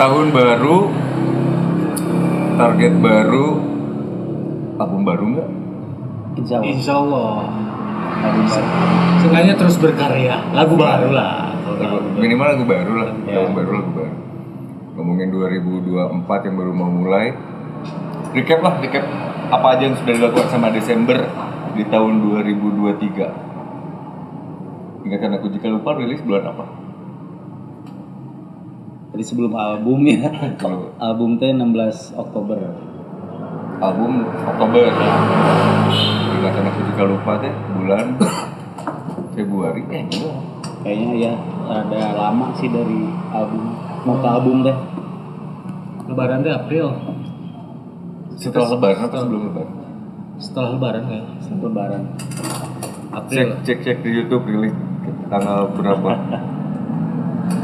tahun baru, target baru, album baru nggak? Insya Allah. Album baru. Seenggaknya terus berkarya, lagu baru lah. Minimal lagu baru lah, Ya. lagu baru. Ngomongin 2024 yang baru mau mulai. Recap apa aja yang sudah dilakukan sama Desember di tahun 2023. Ingatkan aku jika lupa, rilis bulan apa? Jadi sebelum album ya. Kalau Album teh 16 Oktober. album Oktober. Ingatkan aku jika lupa teh bulan Februari. Kayaknya ya ada lama sih dari album. Mau ke album teh. Lebaran teh April. Setelah Lebaran atau sebelum Lebaran? Setelah Lebaran ya. Setelah Lebaran. April. Cek di YouTube rilis tanggal berapa?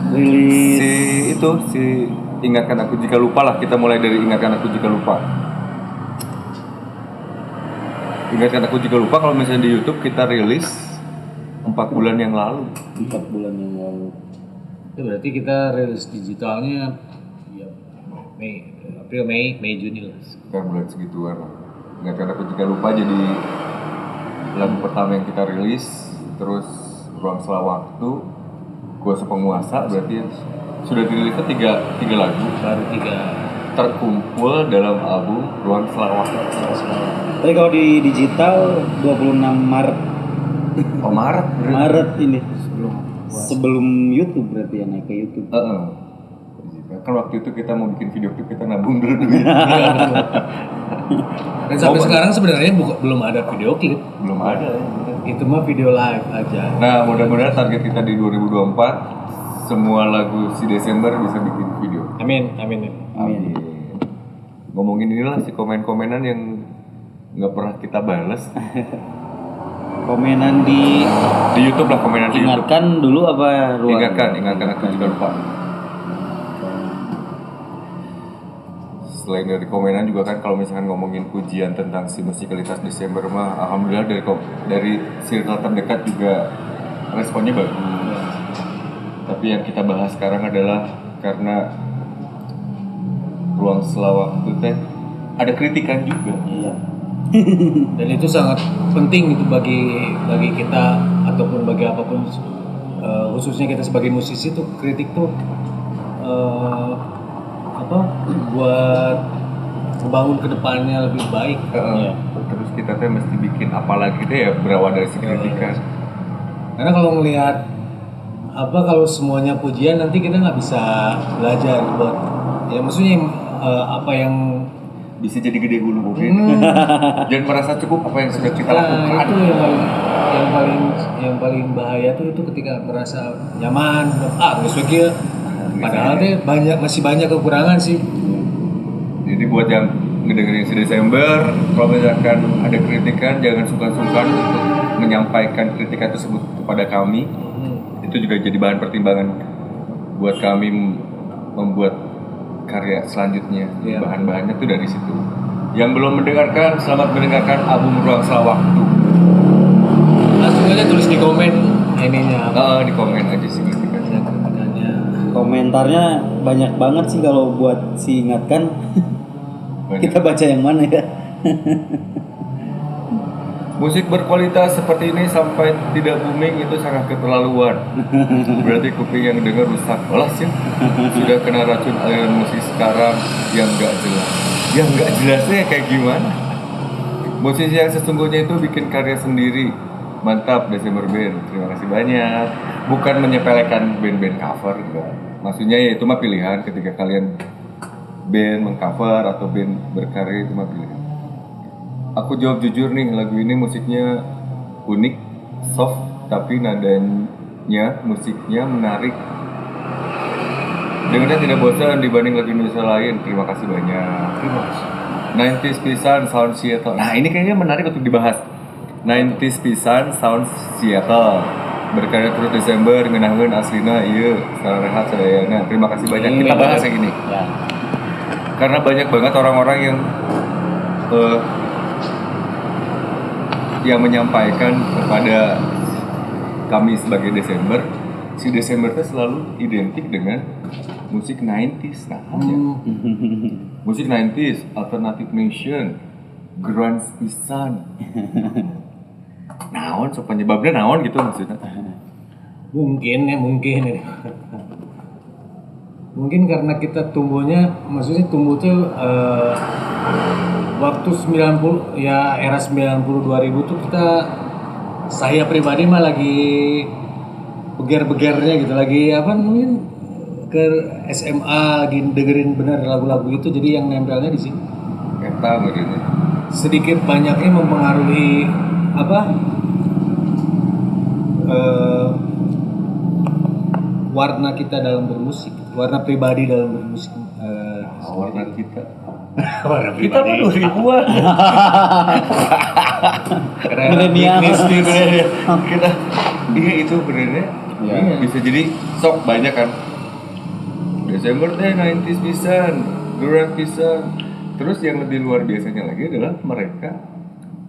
Rilis Si Ingatkan Aku Jika Lupa lah, kita mulai dari Ingatkan Aku Jika Lupa. Ingatkan Aku Jika Lupa kalau misalnya di YouTube kita rilis 4 bulan yang lalu. 4 bulan yang lalu. Itu berarti kita rilis digitalnya ya April, Mei, Juni lah. Sekitar bulan segituan lah. Ingatkan Aku Jika Lupa jadi lagu pertama yang kita rilis. Terus Ruang Sela Waktu, Kuasa Penguasa, berarti sudah dirilisnya tiga lagu Baru 3. terkumpul dalam album Ruang Sela Waktu. Tapi kalau di digital 26 Maret. Oh, Maret. Maret ini. Sebelum Sebelum YouTube berarti ya, naik ke YouTube. Kan waktu itu kita mau bikin video klip, kita nabung dulu duit. Dan sampai sekarang sebenarnya belum ada video klip. Belum ada. Itu mah video live aja. Nah, mudah-mudahan target kita di 2024 semua lagu si Desember bisa bikin video. Amin. Amin. Ngomongin inilah si komen-komenan yang nggak pernah kita balas Komenan di di YouTube lah, komenan di YouTube. ingatkan dulu apa ruang? Ingatkan aku juga lupa. Selain dari komenan juga kan kalau misalkan ngomongin pujian tentang si musikalitas Desember mah alhamdulillah dari circle terdekat juga responnya bagus. Tapi yang kita bahas sekarang adalah karena Ruang Sela Waktu teh ada kritikan juga. Iya. Dan itu sangat penting itu bagi kita ataupun bagi apapun, khususnya kita sebagai musisi tuh kritik tuh buat membangun kedepannya lebih baik. Iya. Terus kita teh mesti bikin apa lagi deh ya berawal dari si kritikan. Karena kalau ngelihat kalau semuanya pujian nanti kita nggak bisa belajar buat ya maksudnya apa yang Bisa jadi gede hulu mungkin. Jangan merasa cukup apa yang sudah kita lakukan. itu yang paling bahaya tuh itu ketika merasa nyaman, nggak suka. Padahal teh masih banyak kekurangan sih. Jadi buat yang ngedengerin si Desember, kalau misalkan ada kritikan jangan sungkan-sungkan untuk menyampaikan kritikan tersebut kepada kami. Itu juga jadi bahan pertimbangan buat kami membuat karya selanjutnya. Iya. Bahan-bahannya tuh dari situ. Yang belum mendengarkan, selamat mendengarkan album Ruang Sela Waktu. Langsung aja tulis di komen ininya apa. Di komen aja sih kritikannya. Kritikannya. Komentarnya banyak banget sih kalau buat si ingatkan. Banyak. Kita baca yang mana ya? Musik berkualitas seperti ini sampai tidak booming itu sangat keterlaluan. Berarti kuping yang dengar rusak. Alas ya, sudah kena racun aliran musik sekarang yang gak jelas. Yang gak jelasnya kayak gimana? Musisi yang sesungguhnya itu bikin karya sendiri. Mantap Desember Band, terima kasih banyak. Bukan menyepelekan band-band cover, enggak. Maksudnya ya itu mah pilihan ketika kalian band mengcover atau band berkarya itu mah pilihan. Aku jawab jujur nih, lagu ini musiknya unik, soft, tapi nadanya, musiknya menarik. Dengarnya tidak bosan dibanding lagu Indonesia lain. Terima kasih banyak. Terima kasih. 90s pisan Sound Seattle. Nah ini kayaknya menarik untuk dibahas. 90s pisan Sound Seattle. Berkarya terus Desember, ngenaheun aslina, iya, secara rehat sadayana. Terima kasih banyak. Kita bahas yang ini. Ya. Karena banyak banget orang-orang yang menyampaikan kepada kami sebagai Desember, si Desember itu selalu identik dengan musik 90s nah ya. Musik 90s, alternative nation, grunge pisan. Naon sok penyebabnya naon gitu maksudnya. Mungkin ya. Mungkin karena kita tumbuhnya, maksudnya tumbuh tuh waktu 90 ya, era 90 2000 tuh saya pribadi mah lagi beger-begernya gitu, lagi apa mungkin ke SMA lagi dengerin bener lagu-lagu itu, jadi yang nempelnya di sini. Eta benernya. Sedikit banyaknya mempengaruhi apa? Warna kita dalam bermusik, warna pribadi dalam bermusik. Warna kita. Warna Kita mah 2000-an. Milenial. Kita iya itu benernya. Iya. Bisa jadi sok banyak kan. Desember teh 90s pisan, grunge pisan. Terus yang lebih luar biasanya lagi adalah mereka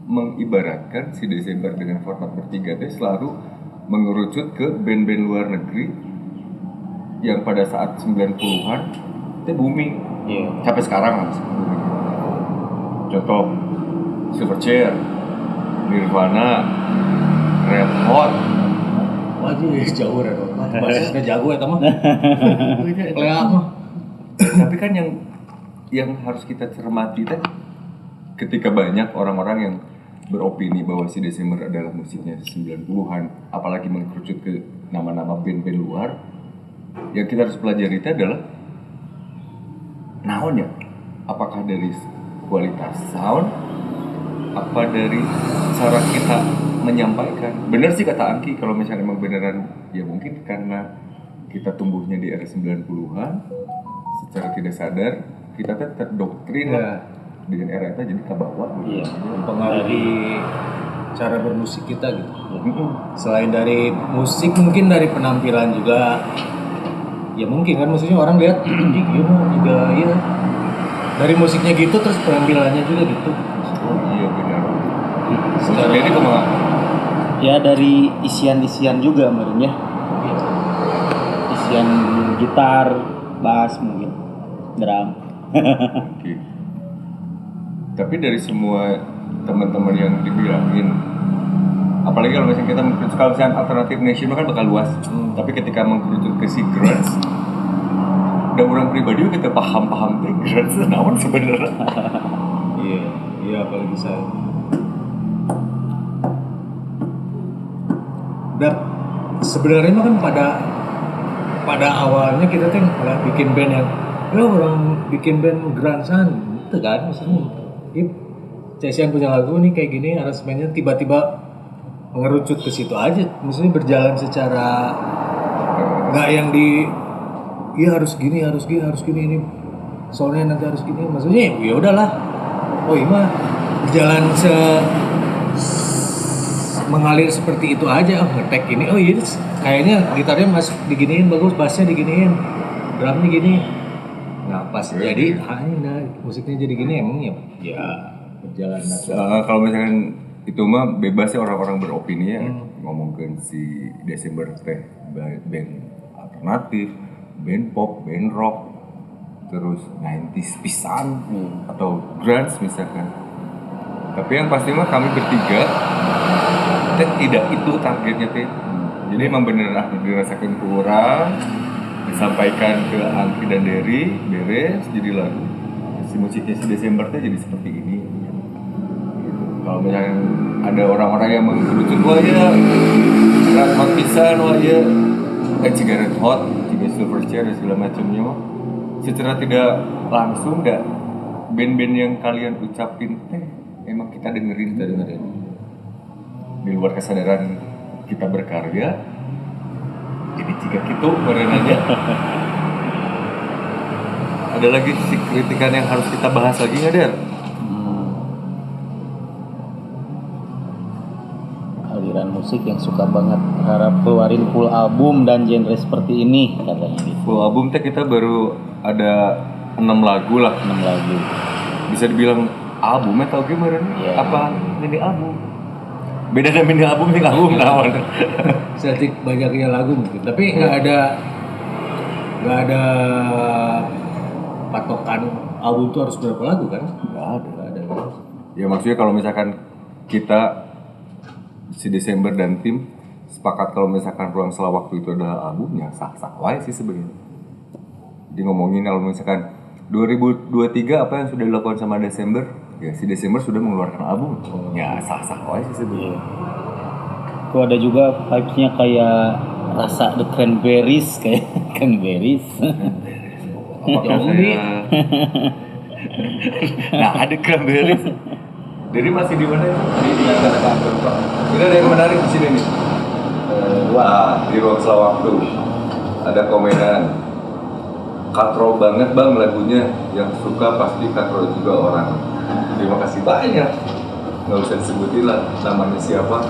mengibaratkan si Desember dengan format bertiga teh selalu mengerucut ke band-band luar negeri yang pada saat 90-an itu booming. Iya. Sampai sekarang lah masih booming. Contoh Silverchair, Nirvana, Red Hot. Wajib jauh ya dong. Basisnya jago ya teman. Lea mah. Tapi kan yang harus kita cermati teh ketika banyak orang-orang yang beropini bahwa si Desember adalah musiknya 90-an, apalagi mengkerucut ke nama-nama band-band luar, yang kita harus pelajari itu adalah naonnya, apakah dari kualitas sound, apa dari cara kita menyampaikan. Bener sih kata Angki, kalau misalnya emang beneran ya mungkin karena kita tumbuhnya di era 90-an, secara tidak sadar kita tuh terdoktrin lah dengan era itu, jadi kebawa Iya. Mempengaruhi cara bermusik kita gitu. Selain dari musik, mungkin dari penampilan juga. Ya mungkin kan, maksudnya orang lihat ini juga iya. Dari musiknya gitu, terus penampilannya juga gitu. Oh iya benar. Secara Jadi kemana? Ya dari isian-isian juga mungkin ya. Isian gitar, bass mungkin, drum. Oke. Tapi dari semua teman-teman yang dibilangin, apalagi kalau misalnya kita mengkerucut, kalau misalnya alternative nation kan bakal luas. Tapi ketika mengkerucut ke si grunge, dan orang pribadi juga kita paham deh grunge naon sebenarnya. Iya apalagi saya. Dan sebenarnya mah kan pada awalnya kita tuh malah bikin band yang orang bikin band grunge-an gitu kan, maksudnya Cesian punya lagu nih kayak gini, aransemennya tiba-tiba mengerucut ke situ aja, maksudnya berjalan secara nggak yang iya harus gini ini soalnya nanti harus gini, maksudnya ya udahlah, oh iya mah berjalan mengalir seperti itu aja. Ngetek ini, oh iya kayaknya gitarnya masuk diginiin bagus, bassnya diginiin, drumnya gini, nah pas jadi musiknya jadi gini, emang ya berjalan natural. Kalau misalkan itu mah bebas ya orang-orang beropini ya, ngomongin si Desember teh band alternatif, band pop, band rock, terus 90s pisan atau grunge misalkan. Tapi yang pasti mah kami bertiga tidak itu targetnya teh. Jadi emang bener dirasakan kurang, disampaikan ke Angki dan Derry, beres jadi lagu. Si musiknya si Desember teh jadi seperti ini. Kalau misalnya ada orang-orang yang mengkerucut, wah ya Red Hot pisan, wah ya cigarette hot, cigarette Silverchair dan segala macamnya, secara tidak langsung nggak band-band yang kalian ucapin emang kita dengerin di luar kesadaran kita berkarya, jadi jika gitu aja. Ada lagi si kritikan yang harus kita bahas lagi nggak Der? Aliran musik yang suka banget harap keluarin full album dan genre seperti ini katanya gitu. Full album teh kita baru ada 6 lagu lah. 6 lagu. Bisa dibilang album atau gimana nih? Yeah. Apa mini album? Beda dengan mini album, mini album naon. Setik banyaknya lagu mungkin, tapi nggak ada nggak ada patokan album tuh harus berapa lagu kan? Nggak ada. Nggak ada kan? Ya maksudnya kalau misalkan kita si Desember dan tim sepakat kalau misalkan Ruang Selah Waktu itu adalah album, ya sah-sah wae sih sebenarnya. Jadi ngomongin kalau misalkan 2023 apa yang sudah dilakukan sama Desember, ya si Desember sudah mengeluarkan album, ya sah-sah wae sih sebenarnya. Tuh ada juga vibes-nya kayak rasa The Cranberries kayak Cranberries. Apakah saya... Nah, ada Cranberries. Jadi masih di mana? Di kantor Pak. Ini ada yang menarik di sini nih. Wah, di Ruang Selah Waktu ada komenan. Katro banget bang lagunya, yang suka pasti katro juga orang. Terima kasih banyak. Nggak usah disebutin lah namanya siapa.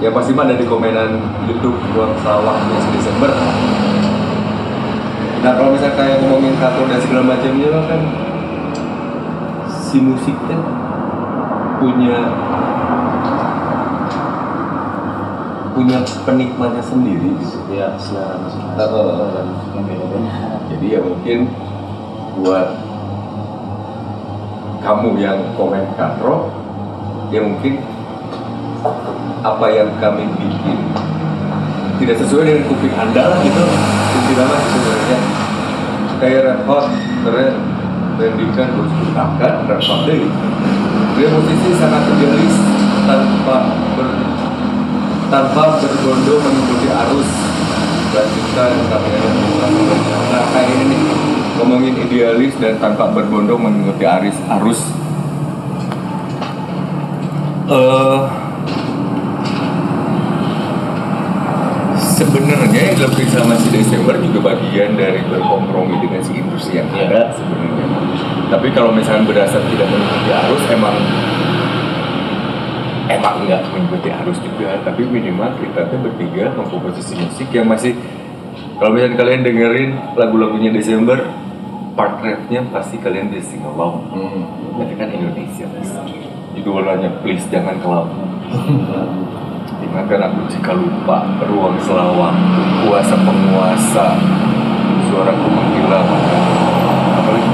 Ya pasti mah ada di komenan YouTube Ruang Selah Waktu Desember. Nah kalau misalnya kayak ngomongin katro dan segala macamnya kan, si musiknya punya penikmatnya sendiri gitu. Ya, selera musik. Jadi ya mungkin buat kamu yang komen katro, ya mungkin apa yang kami bikin tidak sesuai dengan kuping Anda lah gitu. Tidak mas sebenarnya kayak Red Hot, keren, Rendikan, gue sukakan Red Hot deh. Dia musisi sangat idealis tanpa berbondong mengikuti arus. Lanjutkan kami nah kayak ini nih, ngomongin idealis dan tanpa berbondong mengikuti arus. Sebenarnya yang dilakukan sama si Desember juga bagian dari berkompromi dengan si industri yang ada sebenarnya. Tapi kalau misalnya berdasar tidak mengikuti arus, emang nggak mengikuti arus juga. Tapi minimal kita tuh bertiga komposisi musik yang masih, kalau misalnya kalian dengerin lagu-lagunya Desember, part rap-nya pasti kalian bisa sing along. Tapi kan Indonesia, judulnya Please Jangan Ke Laut. Ingatkan aku jika lupa, ruang selah waktu, kuasa penguasa, suaraku menghilang. Apa lagi?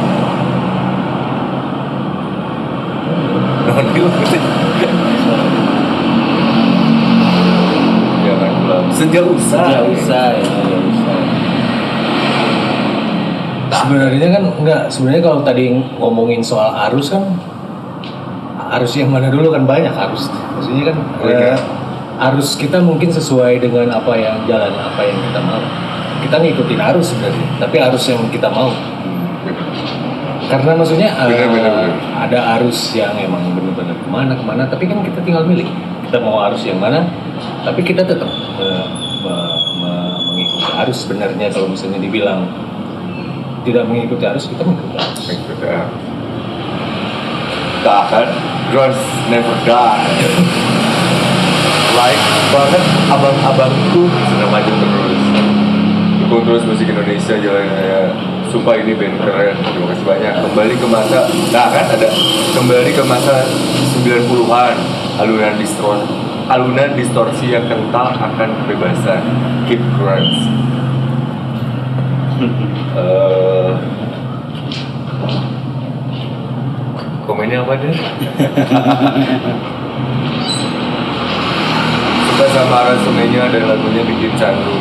Jangan pulang. Sejauh usai. Sebenarnya kan enggak, sebenarnya kalau tadi ngomongin soal arus kan, arus yang mana dulu kan banyak arus. Maksudnya kan arus kita mungkin sesuai dengan apa yang jalan, apa yang kita mau. Kita ngikutin arus sebenarnya, tapi arus yang kita mau. Karena maksudnya Bener. ada arus yang emang benar-benar kemana, tapi kan kita tinggal milih. Kita mau arus yang mana, tapi kita tetap mengikuti arus sebenarnya. Kalau misalnya dibilang tidak mengikuti arus, kita mengikuti arus. Tak akan, Grunge never die. Like banget abang-abangku sudah maju terus. Dukung terus musik Indonesia, jalannya. Sumpah ini band keren. Terima kasih banyak. Kembali ke masa, kembali ke masa 90-an. Alunan distorsi yang kental akan kebebasan. Keep grunge. Komennya apa deh? Suka sama aransemennya dan lagunya bikin candu.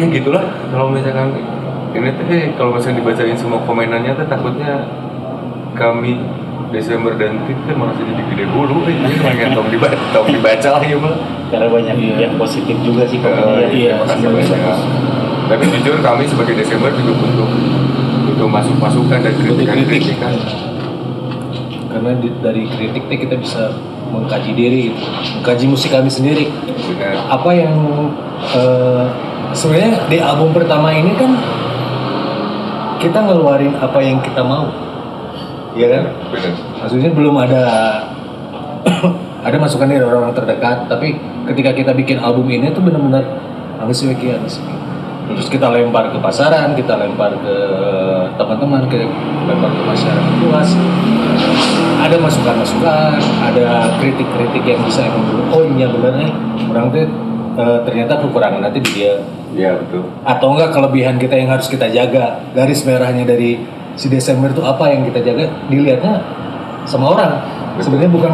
Ya gitulah, kalau misalkan ini tuh kalau misalnya dibacain semua komenannya tuh takutnya kami Desember dan Tim kan malah jadi gede bulu ini pengen tong dibaca lah ya mah. Karena banyak yang positif juga sih komennya. Terima kasih banyak. Tapi jujur kami sebagai Desember juga butuh masukan dan kritikan. Karena dari kritiknya kita bisa mengkaji diri, gitu. Mengkaji musik kami sendiri. Benar. Apa yang sebenarnya di album pertama ini kan kita ngeluarin apa yang kita mau, iya kan? Benar. Maksudnya belum ada ada masukan dari orang-orang terdekat, tapi ketika kita bikin album ini tuh benar-benar harus Terus kita lempar ke pasaran, kita lempar ke teman-teman, lempar ke masyarakat luas. Ada masukan-masukan, ada kritik-kritik yang bisa emang oh iya bener nih orang tuh ternyata kekurangan nanti di dia. Iya betul. Atau enggak kelebihan kita yang harus kita jaga. Garis merahnya dari si Desember itu apa yang kita jaga dilihatnya sama orang. Sebenarnya bukan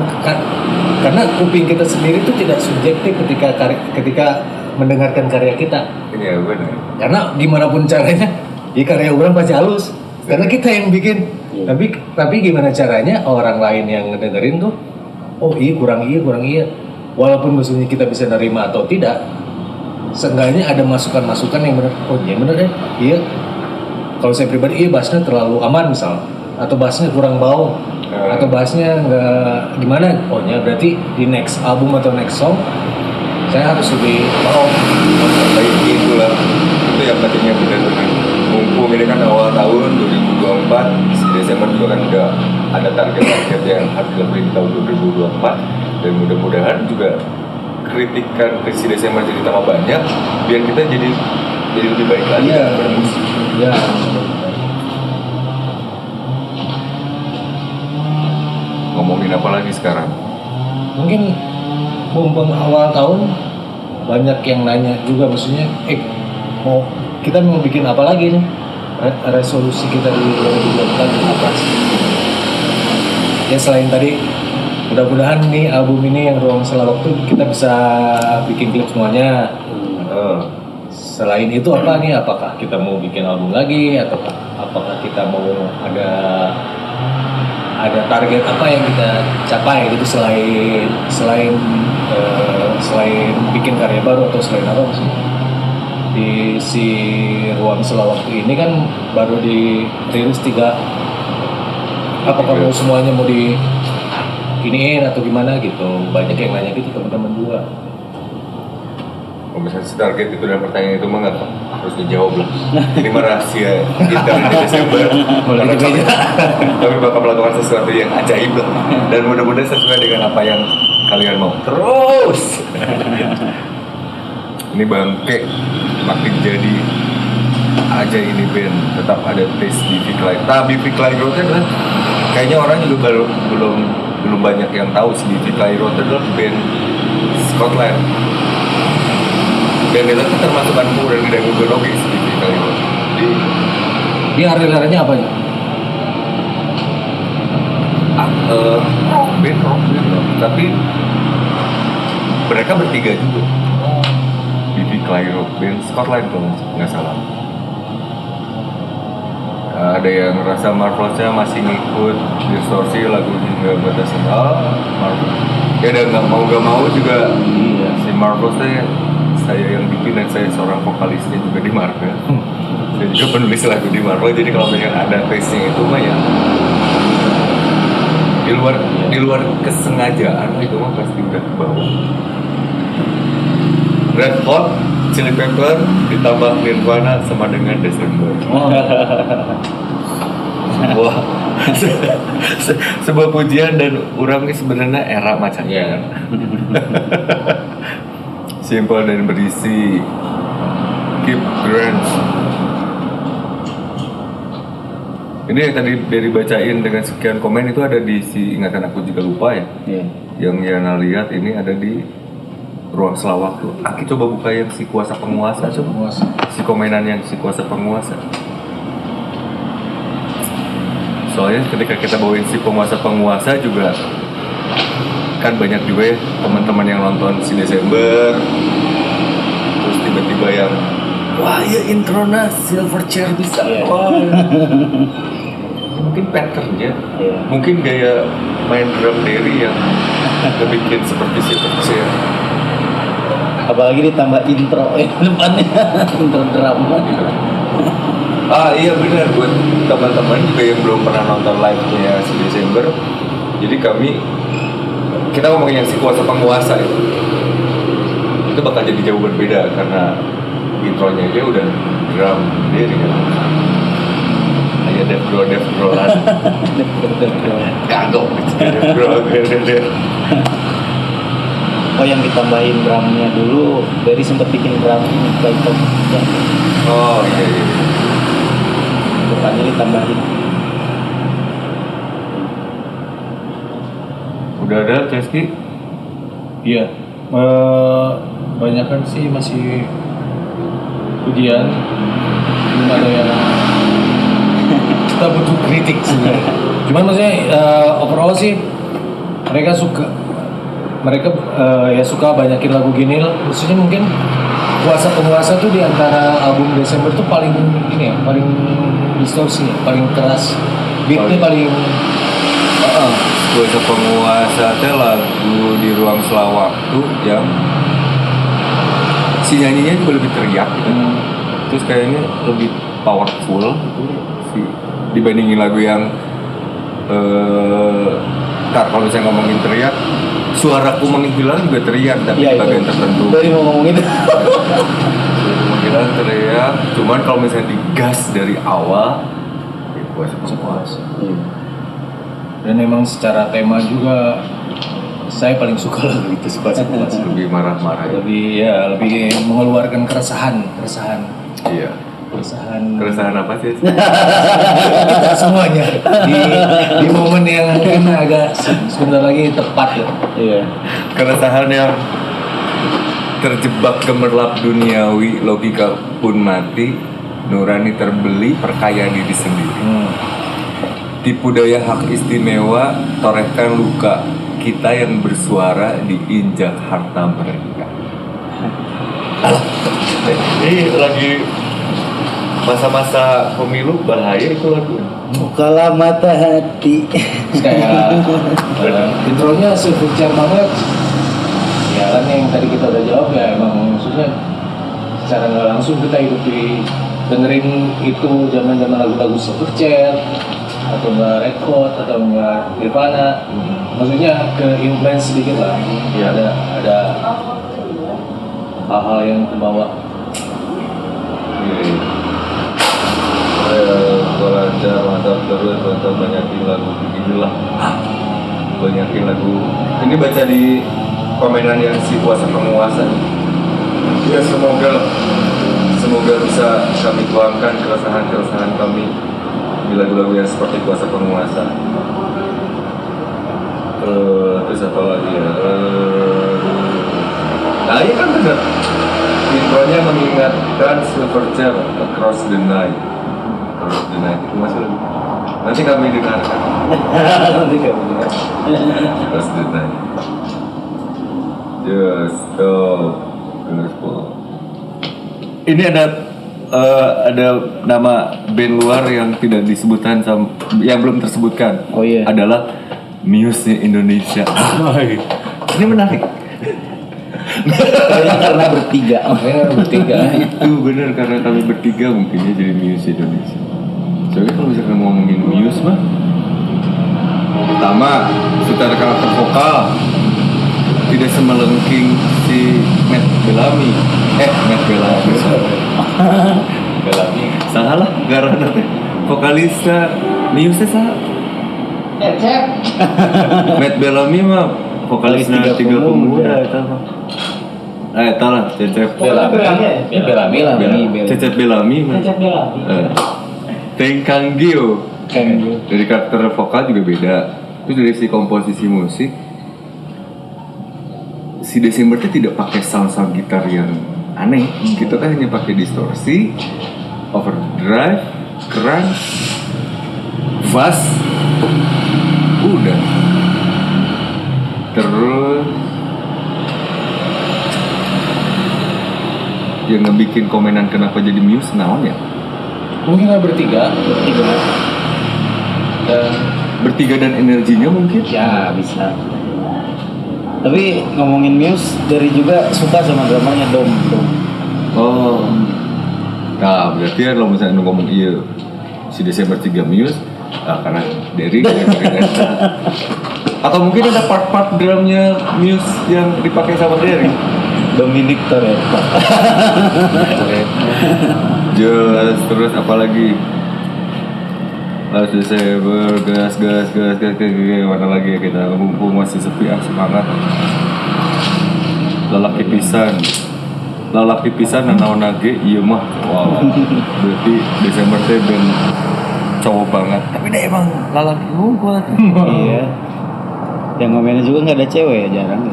karena kuping kita sendiri itu tidak subjektif ketika mendengarkan karya kita. Iya benar. Karena gimana pun caranya, ya karya orang pasti halus. Karena kita yang bikin. Tapi gimana caranya orang lain yang ngedengerin tuh, oh kurang iya. Walaupun maksudnya kita bisa nerima atau tidak, seenggaknya ada masukan-masukan yang benar. Oh iya benar deh. Iya. Kalau saya pribadi, bahasnya terlalu aman misal, atau bahasnya kurang bau, atau bahasnya nggak gimana. Oh ya berarti di next album atau next song saya harus lebih bau. Perbaiki itulah. Itu yang pentingnya benar-benar. Mumpung ini kan awal tahun 2024, si Desember juga kan udah ada target-target yang harus dilakukan di tahun 2024, dan mudah-mudahan juga kritikan ke si Desember jadi tambah banyak biar kita jadi lebih baik lagi. Iya. Ya. Ngomongin apa lagi sekarang? Mungkin mumpung awal tahun banyak yang nanya juga maksudnya kita mau bikin apa lagi nih, resolusi kita di 2024 apa sih ya, selain tadi mudah-mudahan nih album ini yang Ruang Sela Waktu kita bisa bikin klip semuanya. Selain itu apa nih, apakah kita mau bikin album lagi atau apakah kita mau ada target apa yang kita capai gitu selain bikin karya baru atau selain apa sih? Di si Ruang Sela Waktu ini kan baru dirilis 3. Apakah mau semuanya mau di iniin atau gimana gitu? Banyak yang nanya gitu teman-teman juga. Kalau misalnya target itu dan pertanyaan itu mah nggak harus dijawab lah. Ini mah rahasia kita di Desember. Karena kami bakal melakukan sesuatu yang ajaib lah. Dan mudah-mudahan sesuai dengan apa yang kalian mau. Terus. Ini bangke makin jadi aja ini band, tetap ada taste di Viklai. Tapi Viklai Road kan kayaknya orang juga belum banyak yang tahu sih Viklai Road adalah band Scotland. Dan itu termasuk anak dan tidak geologis di Viklai Road. Dia area-areanya apa ya? Band rock. Tapi mereka bertiga juga. Viklai Road band Scotland kalau nggak salah. Ada yang rasa Marvelous-nya masih ngikut distorsi lagu juga batasan Marvel. Ya dan nggak mau juga si Marvelous-nya saya yang bikin dan saya seorang vokalisnya juga di Marvel. Saya juga penulis lagu di Marvel, jadi kalau pengen ada taste-nya itu mah ya di luar kesengajaan itu mah pasti udah ke bawah. Red Hot Chili Pepper ditambah Nirvana sama dengan Desember. Wah, sebuah pujian dan orang ini sebenarnya era macamnya. Simple dan berisi. Keep Grants. Ini yang tadi dari bacain dengan sekian komen itu ada di si Ingatan Aku Juga Lupa ya. Yang Yana lihat ini ada di Ruang Sela Waktu. Aki coba buka yang si kuasa penguasa coba. Si komenan yang si kuasa penguasa. Soalnya ketika kita bawain si penguasa juga kan banyak juga ya teman-teman yang nonton si Desember. Terus tiba-tiba yang wah ya introna Silverchair bisa. Wah. Mungkin patternnya, mungkin gaya main drum Derry yang bikin seperti Silverchair. Apalagi ditambah intro depannya intro drama. Iya benar, buat teman-teman juga yang belum pernah nonton live-nya si Desember. Jadi kita ngomongin yang si kuasa penguasa itu bakal jadi jauh berbeda karena intronya aja udah drum Derry kan. Death Grow lah. Kagok. Oh, yang ditambahin drumnya dulu, Berry sempat bikin drum ini playback ya, Oh iya. depannya ditambahin. Udah ada Ceski? Iya. Banyak kan sih masih ujian, belum ada yang kita butuh kritik sebenarnya. Cuman maksudnya overall sih mereka ya suka banyakin lagu Ginil. Maksudnya mungkin kuasa penguasa tuh di antara album Desember tuh paling ini ya, paling distorsi, paling keras, beatnya paling Kuasa penguasa teh lagu di ruang selawaktu yang si nyanyinya juga lebih teriak gitu. Terus kayaknya lebih powerful gitu si dibandingin lagu yang kalau misalnya ngomongin teriak, suaraku menghilang juga teriak tapi di bagian tertentu. Dari mau ngomongin Menghilang teriak, cuman kalau misalnya digas dari awal, ya kuasa penguasa. dan emang secara tema juga saya paling suka lagu itu suka Lebih marah-marah ya. lebih mengeluarkan keresahan Iya. Keresahan apa sih? kita semuanya di momen yang mungkin agak sebentar lagi tepat ya. Iya. Keresahan yang terjebak gemerlap duniawi, logika pun mati, nurani terbeli, perkaya diri sendiri. Tipu daya hak istimewa, torehkan luka kita yang bersuara diinjak harta mereka. Ini lagi masa-masa pemilu bahaya itu lagu. Bukalah mata hati. Kayak intronya sefuture banget ya kan, yang tadi kita udah jawab ya, emang maksudnya secara nggak langsung kita hidup di dengerin itu zaman lagu-lagu Silverchair atau nggak Record atau nggak Nirvana, maksudnya ke influence sedikit lah. Iya. Ada hal-hal yang kebawa. Saya lancar, mantap terus, mantap banyakin lagu beginilah. Banyakin lagu. Ini baca di komenan yang si kuasa penguasa. Ya semoga bisa kami tuangkan keresahan kami di lagu-lagu yang seperti kuasa penguasa. Terus apa lagi ya? Nah ini kan benar. Intronya mengingatkan Silverchair Across the Night. Across the Night itu masih lagi. Nanti kami dengarkan. Across the Night. Just ini ada nama band luar yang tidak disebutkan yang belum tersebutkan. Oh iya. Adalah Muse Indonesia. Ini menarik. Karena bertiga. Itu benar, karena kami bertiga mungkinnya jadi Muse Indonesia. Soalnya kalau misalkan mau ngomongin Muse mah, pertama secara karakter vokal tidak semelengking si Matt Bellamy. Salah karena vokalista Muse salah. Matt Bellamy mah vokalisnya Tiga Pemuda itu mah. Itu lah Cecep Bellamy lah. Cecep Bellamy mah. Teng Kanggio. Dari karakter vokal juga beda. Terus dari si komposisi musik, si Desember itu tidak pakai sound gitar yang aneh. Kita kan hanya pakai distorsi, overdrive, crunch, bass, udah. Terus yang ngebikin komenan kenapa jadi Muse naon ya? Mungkin nggak bertiga. Dan Bertiga dan energinya mungkin? Ya bisa. Tapi ngomongin Muse, dari juga suka sama dramanya Dom. Oh. Nah, berarti ya kalau misalnya ngomong iya si Desember 3 Muse, karena Derry atau mungkin ada part-part drumnya Muse yang dipakai sama Derry. Dominic Toretto. Terus apa lagi? Desember, gas, mana lagi ya kita mumpung masih sepi semangat. lalaki pisan nanaon nage iya mah wow berarti Desember teh band cowok banget tapi dia emang lalaki unggul Iya. Yang ngomennya juga nggak ada cewek ya, jarang ya.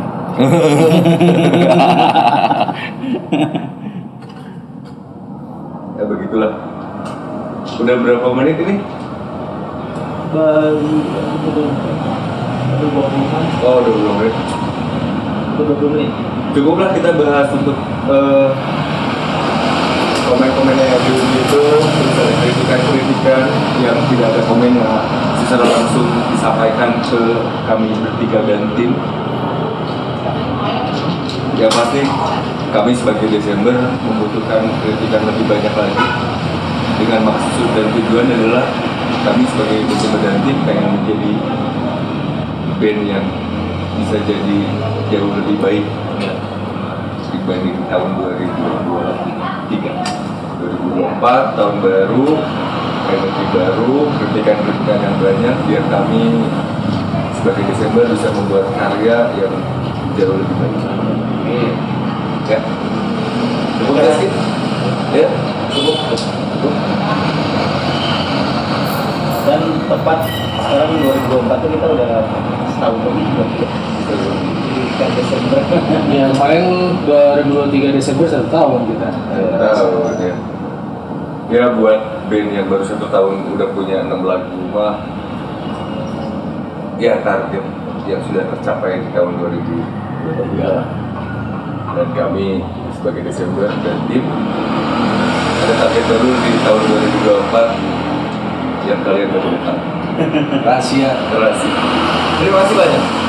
Ya begitulah. Udah berapa menit ini? Baru 20 Oh, 20 menit. 20 menit. Cukuplah kita bahas untuk komen-komennya yang dulu gitu, terus ada kritikan-kritikan yang tidak ada komennya secara langsung disampaikan ke kami bertiga dan tim. Yang pasti kami sebagai Desember membutuhkan kritikan lebih banyak lagi dengan maksud dan tujuan adalah kami sebagai Desember dan tim pengen menjadi band yang bisa jadi jauh lebih baik dibanding tahun 2024 tahun baru, energi baru, kritikan-kritikan yang banyak biar kami sebagai Desember bisa membuat karya yang jauh lebih baik. Ya, cukup ya sih? Ya, cukup. Dan tepat sekarang 2024 itu kita udah setahun lebih berarti ya. Kan Desember. Ya kemarin 2023 Desember 1 tahun kita. Tahun ya. Ya buat band yang baru 1 tahun udah punya 6 lagu mah ya target yang sudah tercapai di tahun 2023 dan kami sebagai Desember dan tim ada target baru di tahun 2024 yang kalian baru tahu. Rahasia. Terima kasih banyak.